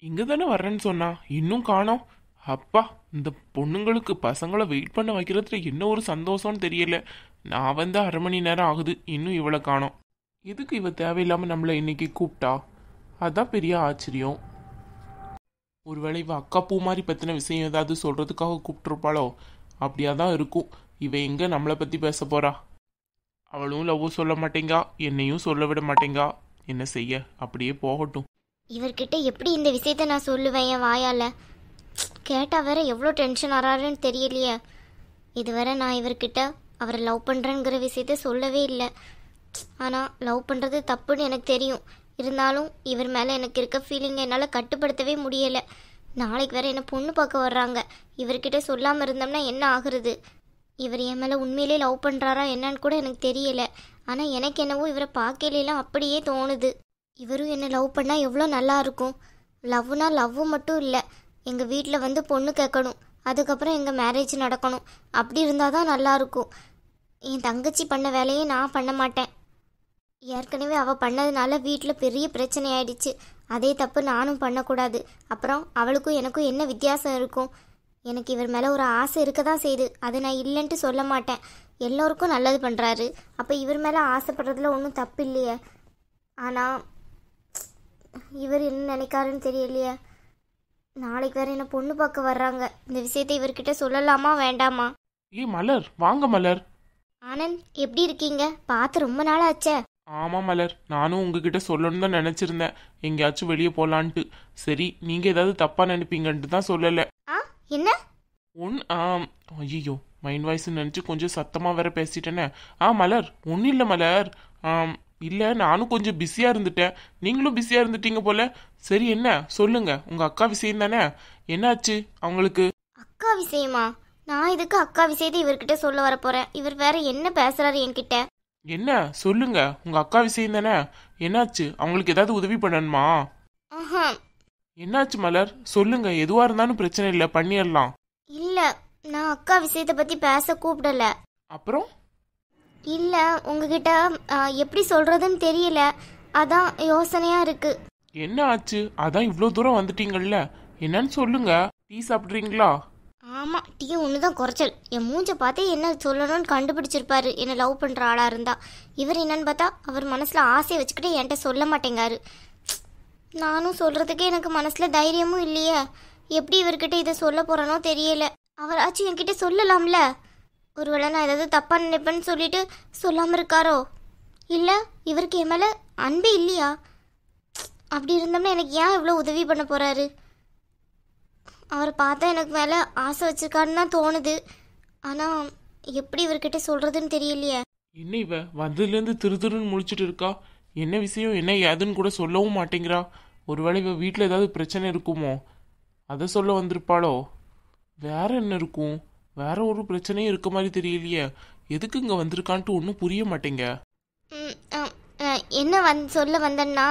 இங்க தானே வர்றேன்னு சொன்னா இன்னும் காணோம். அப்பா, இந்த பொண்ணுங்களுக்கு பசங்களை வெயிட் பண்ண வைக்கிறதுல என்ன ஒரு சந்தோஷம்னு தெரியல. நான் வந்து 1/2 மணி நேரம் ஆகுது, இன்னும் இவளை காணோம். எதுக்கு இவ தேவையில்லாம நம்மளை இன்னைக்கு கூப்பிட்டா? அதான் பெரிய ஆச்சரியம். ஒருவேளை இவ அக்கா பூ மாதிரி பத்தின விஷயம் ஏதாவது சொல்றதுக்காக கூப்பிட்டுருப்பாளோ? அப்படியா தான் இருக்கும். இவ எங்க நம்மளை பத்தி பேச போறா? அவளும் லவ் சொல்ல மாட்டேங்கா, என்னையும் சொல்ல விட மாட்டேங்கா. என்ன செய்ய, அப்படியே போகட்டும். இவர்கிட்ட எப்படி இந்த விஷயத்த நான் சொல்லுவேன் என் வாயால்? கேட்டால் வேற எவ்வளோ டென்ஷன் ஆறாருன்னு தெரியலையே. இதுவரை நான் இவர்கிட்ட அவரை லவ் பண்ணுறேங்கிற விஷயத்த சொல்லவே இல்லை. ஆனால் லவ் பண்ணுறது தப்புன்னு எனக்கு தெரியும். இருந்தாலும் இவர் மேலே எனக்கு இருக்க ஃபீலிங்கை என்னால் கட்டுப்படுத்தவே முடியலை. நாளைக்கு வேற என்ன பொண்ணு பார்க்க வர்றாங்க. இவர்கிட்ட சொல்லாமல் இருந்தோம்னா என்ன ஆகுறது? இவர் என் மேலே உண்மையிலே லவ் பண்ணுறாரா என்னன்னு கூட எனக்கு தெரியலை. ஆனால் எனக்கு என்னவோ இவரை பார்க்கலாம் அப்படியே தோணுது. இவரும் என்னை லவ் பண்ணால் எவ்வளோ நல்லா இருக்கும். லவ்னா லவ் மட்டும் இல்லை, எங்கள் வீட்டில் வந்து பொண்ணு கேட்கணும், அதுக்கப்புறம் எங்கள் மேரேஜ் நடக்கணும். அப்படி இருந்தால் தான் நல்லாயிருக்கும். என் தங்கச்சி பண்ண வேலையை நான் பண்ண மாட்டேன். ஏற்கனவே அவள் பண்ணதுனால வீட்டில் பெரிய பிரச்சனை ஆயிடுச்சு. அதே தப்பு நானும் பண்ணக்கூடாது. அப்புறம் அவளுக்கும் எனக்கும் என்ன வித்தியாசம் இருக்கும்? எனக்கு இவர் மேலே ஒரு ஆசை இருக்க தான் செய்யுது, அதை நான் இல்லைன்ட்டு சொல்ல மாட்டேன். எல்லோருக்கும் நல்லது பண்ணுறாரு, அப்போ இவர் மேலே ஆசைப்படுறதுல ஒன்றும் தப்பு இல்லையே. ஆனால் இவர் என்ன நினைக்காருன்னு தெரியலையே. நாளைக்கு வேற என்ன பொண்ணு பார்க்க வர்றாங்க. இந்த விஷயத்தை இவர்கிட்ட சொல்லலாமா வேண்டாமா? மலர், வாங்க மலர். ஆனந்த், எப்படி இருக்கீங்க? பார்த்து ரொம்ப நாள் ஆச்சே. ஆமா மலர், நானும் உங்ககிட்ட சொல்லணும்னு தான் நினைச்சிருந்தேன், எங்கேயாச்சும் வெளியே போலான்ட்டு. சரி, நீங்க ஏதாவது தப்பா நினைப்பீங்கன்ட்டு தான் சொல்லல. என்ன? ஐயோ, மைண்ட் வாய்ஸ் நினைச்சு கொஞ்சம் சத்தமா வேற பேசிட்டேனே. மலர், ஒன்னும் இல்லை மலர். இல்லை, நானும் கொஞ்சம் பிஸியாக இருந்துட்டேன், நீங்களும் பிஸியாக இருந்துட்டீங்க போல. சரி, என்ன சொல்லுங்க, உங்கள் அக்கா விஷயம் தானே, என்னாச்சு அவங்களுக்கு? அக்கா விஷயமா? நான் இதுக்கு அக்கா விஷயத்தை இவர்கிட்ட சொல்ல வர போறேன்? இவர் வேற என்ன பேசுறாரு என்கிட்ட? என்ன சொல்லுங்க, உங்கள் அக்கா விஷயம் தானே, என்னாச்சு? அவங்களுக்கு ஏதாவது உதவி பண்ணணுமா? என்னாச்சு மலர், சொல்லுங்க, எதுவாக இருந்தாலும் பிரச்சனை இல்லை, பண்ணிடலாம். இல்லை, நான் அக்கா விஷயத்தை பற்றி பேச கூப்பிடல. அப்புறம்? இல்லை, உங்ககிட்ட எப்படி சொல்கிறதுன்னு தெரியல, அதான் யோசனையாக இருக்கு. என்ன ஆச்சு? அதான் இவ்வளோ தூரம் வந்துட்டீங்கல்ல, என்னன்னு சொல்லுங்க. டீ சாப்பிட்றீங்களா? ஆமாம், டீ ஒன்று தான் குறைச்சல். என் மூஞ்சை பார்த்தே என்ன சொல்லணும்னு கண்டுபிடிச்சிருப்பாரு என்ன லவ் பண்ணுற ஆளாக இருந்தா. இவர் என்னன்னு பார்த்தா அவர் மனசில் ஆசையை வச்சுக்கிட்டு என்கிட்ட சொல்ல மாட்டேங்காரு. நானும் சொல்கிறதுக்கே எனக்கு மனசில் தைரியமும் இல்லையே. எப்படி இவர்கிட்ட இதை சொல்ல போகிறேனோ தெரியல. அவராச்சும் என்கிட்ட சொல்லலாம்ல. ஒருவேளை நான் ஏதாவது தப்பாக நினைப்பேன்னு சொல்லிட்டு சொல்லாமல் இருக்காரோ? இல்லை, இவருக்கு என் மேலே அன்பே இல்லையா? அப்படி இருந்தோம்னா எனக்கு ஏன் இவ்வளோ உதவி பண்ண போகிறாரு? அவரை பார்த்தா எனக்கு மேலே ஆசை வச்சிருக்காருன்னு தான் தோணுது. ஆனால் எப்படி இவர்கிட்ட சொல்கிறதுன்னு தெரியலையே. என்ன இவ வந்ததுலேருந்து திருன்னு முழிச்சிட்டு இருக்கா? என்ன விஷயம், என்ன ஏதுன்னு கூட சொல்லவும் மாட்டேங்கிறா. ஒருவேளை இவ வீட்டில் ஏதாவது பிரச்சனை இருக்குமோ, அதை சொல்ல வந்திருப்பாளோ? வேற என்ன இருக்கும்? வேற ஒரு பிரச்சனையும் இருக்க மாதிரி தெரியலையே. எதுக்கு இங்கே வந்திருக்கான்ட்டு ஒன்றும் புரிய மாட்டேங்க. என்ன சொல்ல வந்தேன்னா,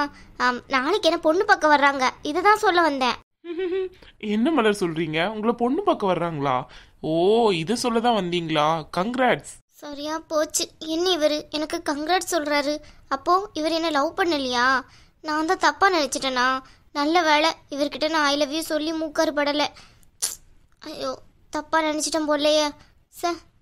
நாளைக்கு என்ன பொண்ணு பார்க்க வர்றாங்க, இதை தான் சொல்ல வந்தேன். என்ன மலர் சொல்றீங்க? உங்களை பொண்ணு பார்க்க வர்றாங்களா? ஓ, இதை சொல்ல தான் வந்தீங்களா? கங்க்ராட்ஸ். சரியா போச்சு. என்ன இவர் எனக்கு கங்க்ராட்ஸ் சொல்கிறாரு? அப்போது இவர் என்ன லவ் பண்ணலையா? நான் தான் தப்பாக நினச்சிட்டேனா? நல்ல வேலை இவர்கிட்ட நான் ஐ லவ் யூ சொல்லி மூக்காறு படலை. ஐயோ, தப்பாக நினச்சிட்டேன் போலையே.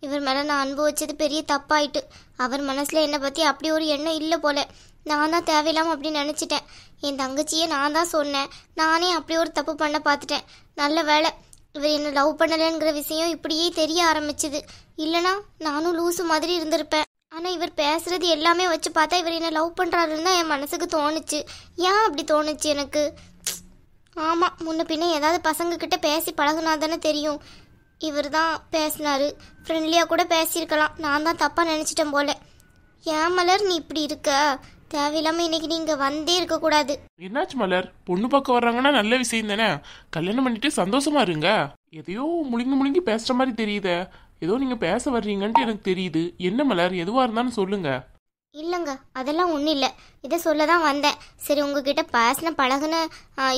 இவர் மேலே நான் அன்பு வச்சது பெரிய தப்பாயிட்டு. அவர் மனசில் என்னை பற்றி அப்படி ஒரு எண்ணம் இல்லை போல. நான் தான் தேவையில்லாமல் அப்படி நினச்சிட்டேன். என் தங்கச்சியை நான் தான் சொன்னேன். நானே அப்படி ஒரு தப்பு பண்ண பார்த்துட்டேன். நல்ல வேலை இவர் என்னை லவ் பண்ணலைங்கிற விஷயம் இப்படியே தெரிய ஆரம்பிச்சுது. இல்லைனா நானும் லூசு மாதிரி இருந்திருப்பேன். ஆனால் இவர் பேசுறது எல்லாமே வச்சு பார்த்தா இவர் என்னை லவ் பண்ணுறாருன்னு தான் என் மனசுக்கு தோணுச்சு. ஏன் அப்படி தோணுச்சு எனக்கு? ஆமாம், முன்ன பின்ன ஏதாவது பசங்கக்கிட்ட பேசி பழகுனா தானே தெரியும். இவர் தான் பேசினாரு, ஃப்ரெண்ட்லியாக கூட பேசியிருக்கலாம். நான் தான் தப்பாக நினச்சிட்டேன் போல. ஏன் மலர் நீ இப்படி இருக்க? தேவையில்லாமல் இன்னைக்கு நீங்கள் வந்தே இருக்கக்கூடாது. என்னாச்சு மலர்? பொண்ணு பார்க்க வர்றாங்கன்னா நல்ல விஷயம் தானே, கல்யாணம் பண்ணிட்டு சந்தோஷமா இருங்க. எதையோ முழுங்கி முழுங்கி பேசுற மாதிரி தெரியுதே. ஏதோ நீங்கள் பேச வர்றீங்கன்ட்டு எனக்கு தெரியுது. என்ன மலர், எதுவாக இருந்தாலும் சொல்லுங்க. இல்லைங்க, அதெல்லாம் ஒன்றும் இல்லை. இதை சொல்ல தான் வந்தேன். சரி, உங்ககிட்ட பேசின பழகுன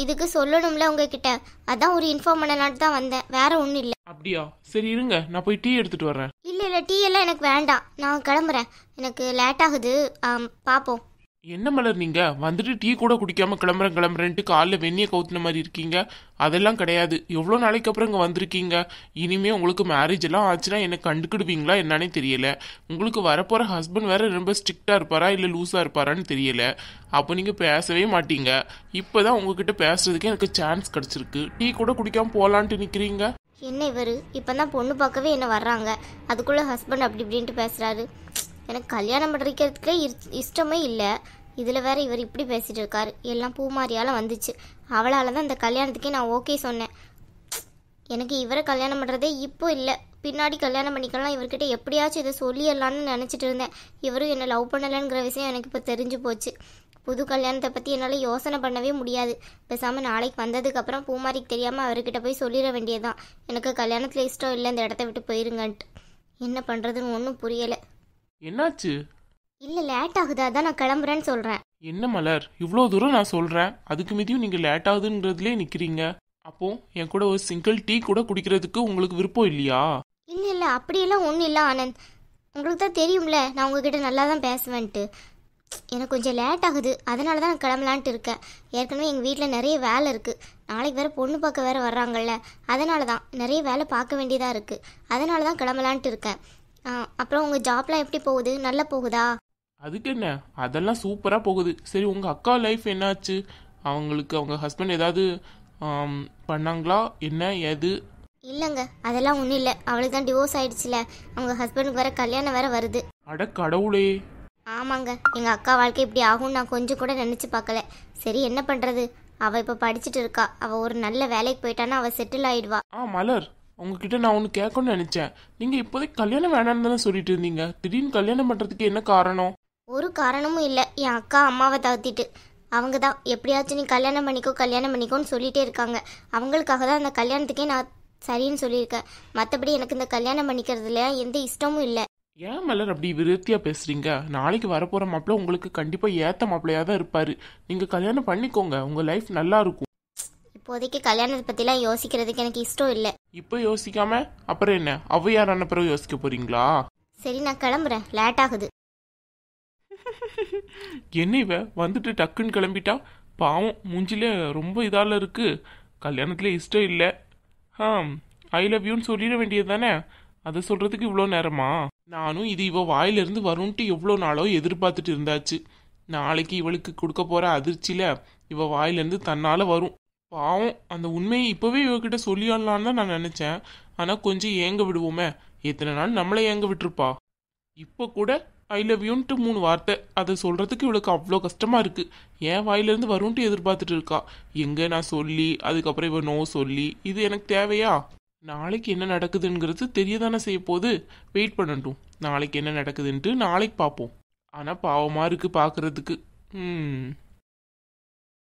இதுக்கு சொல்லணும்ல உங்ககிட்ட, அதான் ஒரு இன்ஃபார்ம் பண்ணலான்ட்டு தான் வந்தேன், வேற ஒன்றும் இல்லை. அப்படியா? சரி இருங்க, நான் போய் டீ எடுத்துட்டு வரேன். இல்லை இல்லை, டீ எல்லாம் எனக்கு வேண்டாம், நான் கிளம்புறேன். எனக்கு லேட் ஆகுது. பார்ப்போம். என்ன மலர் நீங்க வந்துட்டு டீ கூட குடிக்காம கிளம்புறேன்ட்டு காலைல வெந்நிய கவுத்துன மாதிரி இருக்கீங்க. அதெல்லாம் கிடையாது. எவ்வளோ நாளைக்கு அப்புறம் இங்கே வந்திருக்கீங்க. இனிமே உங்களுக்கு மேரேஜ் எல்லாம் ஆச்சுன்னா என்ன கண்டுக்கிடுவீங்களா என்னன்னே தெரியல. உங்களுக்கு வரப்போற ஹஸ்பண்ட் வேற ரொம்ப ஸ்ட்ரிக்டா இருப்பாரா இல்லை லூஸா இருப்பாரான்னு தெரியல. அப்போ நீங்க பேசவே மாட்டீங்க. இப்போதான் உங்ககிட்ட பேசுறதுக்கு எனக்கு சான்ஸ் கிடைச்சிருக்கு. டீ கூட குடிக்காம போலான்ட்டு நிக்கிறீங்க. என்ன இவர் இப்போ தான் பொண்ணு பார்க்கவே என்ன வர்றாங்க, அதுக்குள்ளே ஹஸ்பண்ட் அப்படி இப்படின்ட்டு பேசுகிறாரு. எனக்கு கல்யாணம் பண்ணிக்கிறதுக்கே இஷ்டமே இல்லை. இதில் வேற இவர் இப்படி பேசிட்டு இருக்காரு. எல்லாம் பூமாரியால் வந்துச்சு. அவளால் தான் இந்த கல்யாணத்துக்கே நான் ஓகே சொன்னேன். எனக்கு இவரை கல்யாணம் பண்ணுறதே இப்போ இல்லை, பின்னாடி கல்யாணம் பண்ணிக்கலாம். இவர்கிட்ட எப்படியாச்சும் இதை சொல்லிடலான்னு நினச்சிட்டு இருந்தேன். இவரும் என்னை லவ் பண்ணலைங்கிற விஷயம் எனக்கு இப்போ தெரிஞ்சு போச்சு. புது கல்யாணத்தை பற்றி என்னால் யோசனை பண்ணவே முடியாது. பேசாமல் நாளைக்கு வந்ததுக்கப்புறம் பூமாரிக்கு தெரியாமல் அவர்கிட்ட போய் சொல்லிட வேண்டியதுதான், எனக்கு கல்யாணத்தில் இஷ்டம் இல்லை, இந்த இடத்த விட்டு போயிருங்கன்ட்டு. என்ன பண்ணுறதுன்னு ஒன்றும் புரியலை. என்னாச்சு? இல்லை லேட் ஆகுது, அதான் நான் கிளம்புறேன்னு சொல்கிறேன். என்ன மலர், இவ்வளோ தூரம் நான் சொல்றேன், அதுக்கு மீதியும் நீங்க லேட் ஆகுதுன்றதுலே நிக்கிறீங்க. அப்போ என் கூட ஒரு சிங்கிள் டீ கூட குடிக்கிறதுக்கு உங்களுக்கு விருப்பம் இல்லையா? இல்லை இல்லை அப்படியெல்லாம் ஒன்றும் இல்லை ஆனந்த். உங்களுக்கு தான் தெரியும்ல நான் உங்ககிட்ட நல்லா தான் பேசுவேன்ட்டு. எனக்கு கொஞ்சம் லேட் ஆகுது, அதனால தான் நான் கிளம்பலான்ட்டு இருக்கேன். ஏற்கனவே எங்கள் வீட்டில் நிறைய வேலை இருக்குது. நாளைக்கு வேறு பொண்ணு பார்க்க வேறு வர்றாங்கல்ல, அதனால தான் நிறைய வேலை பார்க்க வேண்டியதாக இருக்குது. அதனால தான் கிளம்பலான்ட்டு இருக்கேன். அப்புறம் உங்கள் ஜாப்லாம் எப்படி போகுது? நல்லா போகுதா? அதுக்கு என்ன, அதெல்லாம் சூப்பரா போகுது. சரி, உங்க அக்கா லைஃப் என்னாச்சு? அவங்களுக்கு அவங்க ஹஸ்பண்ட் ஏதாவது பண்ணாங்களா? என்ன ஏது? இல்லைங்க, அதெல்லாம் ஒன்றும் இல்லை. அவளுக்கு தான் டிவோர்ஸ் ஆயிடுச்சுல. அவங்க ஹஸ்பண்டுக்கு வேற கல்யாணம் வேற வருது. அட கடவுளே. ஆமாங்க, எங்கள் அக்கா வாழ்க்கை இப்படி ஆகும்னு நான் கொஞ்சம் கூட நினச்சி பார்க்கல. சரி என்ன பண்ணுறது, அவள் இப்போ படிச்சுட்டு இருக்கா. அவள் ஒரு நல்ல வேலைக்கு போயிட்டான்னா அவள் செட்டில் ஆயிடுவா. மலர், உங்ககிட்ட நான் ஒன்று கேட்கணும்னு நினைச்சேன். நீங்க இப்போதைக்கு கல்யாணம் வேணாம்னு தானே சொல்லிட்டு இருந்தீங்க. திடீர்னு கல்யாணம் பண்றதுக்கு என்ன காரணம்? ஒரு காரணமும் இல்லை. என் அக்கா அம்மாவை தவிர்த்திட்டு அவங்க தான் எப்படியாச்சும் நீ கல்யாணம் பண்ணிக்கோன்னு சொல்லிகிட்டே இருக்காங்க. அவங்களுக்காக தான் அந்த கல்யாணத்துக்கே நான் சரின்னு சொல்லியிருக்கேன். மற்றபடி எனக்கு இந்த கல்யாணம் பண்ணிக்கிறதுல எந்த இஷ்டமும் இல்லை. ஏன் மலர் அப்படி விருத்தியா பேசுறீங்க? நாளைக்கு வரப்போற மாப்பிள்ள உங்களுக்கு கண்டிப்பா ஏத்த மாப்பிள்ளையா தான் இருப்பாரு. நீங்க கல்யாணம் பண்ணிக்கோங்க, உங்க லைஃப் நல்லா இருக்கும். இப்போதைக்கு கல்யாணத்தை பற்றிலாம் யோசிக்கிறதுக்கு எனக்கு இஷ்டம் இல்லை. இப்போ யோசிக்காம அப்புறம் என்ன, ஔவையாரான பிறகு யோசிக்க போறீங்களா? சரி நான் கிளம்புறேன், லேட் ஆகுது. என்ன இவ வந்துட்டு டக்குன்னு கிளம்பிட்டா? பாவம், மூஞ்சில ரொம்ப இதால இருக்கு. கல்யாணத்துல இஷ்டம் இல்லை. ஐ லவ் யூன்னு சொல்லிட வேண்டியது தானே. அதை சொல்றதுக்கு இவ்வளோ நேரமா? நானும் இது இவ வாயிலிருந்து வரும்ன்ட்டு எவ்வளோ நாளோ எதிர்பார்த்துட்டு இருந்தாச்சு. நாளைக்கு இவளுக்கு கொடுக்க போற அதிர்ச்சியில இவ வாயிலிருந்து தன்னால வரும். பாவம், அந்த உண்மையை இப்பவே இவகிட்ட சொல்லிடலான்னு தான் நான் நினைச்சேன். ஆனா கொஞ்சம் ஏங்க விடுவோமே. எத்தனை நாள் நம்மளை ஏங்க விட்டுருப்பா. இப்போ கூட ஐ லவ் யூன்ட்டு 3 வார்த்தை, அதை சொல்றதுக்கு இவளுக்கு அவ்வளோ கஷ்டமா இருக்கு. என் வாயிலிருந்து வரும்ன்ட்டு எதிர்பார்த்துட்டு இருக்கா. எங்க நான் சொல்லி அதுக்கப்புறம் இவ நோ சொல்லி, இது எனக்கு தேவையா? நாளைக்கு என்ன நடக்குதுங்கிறது தெரியதானே செய்ய போகுது. வெயிட் பண்ணட்டும், நாளைக்கு என்ன நடக்குதுன்ட்டு நாளைக்கு பார்ப்போம். ஆனா பாவமா இருக்கு பாக்குறதுக்கு.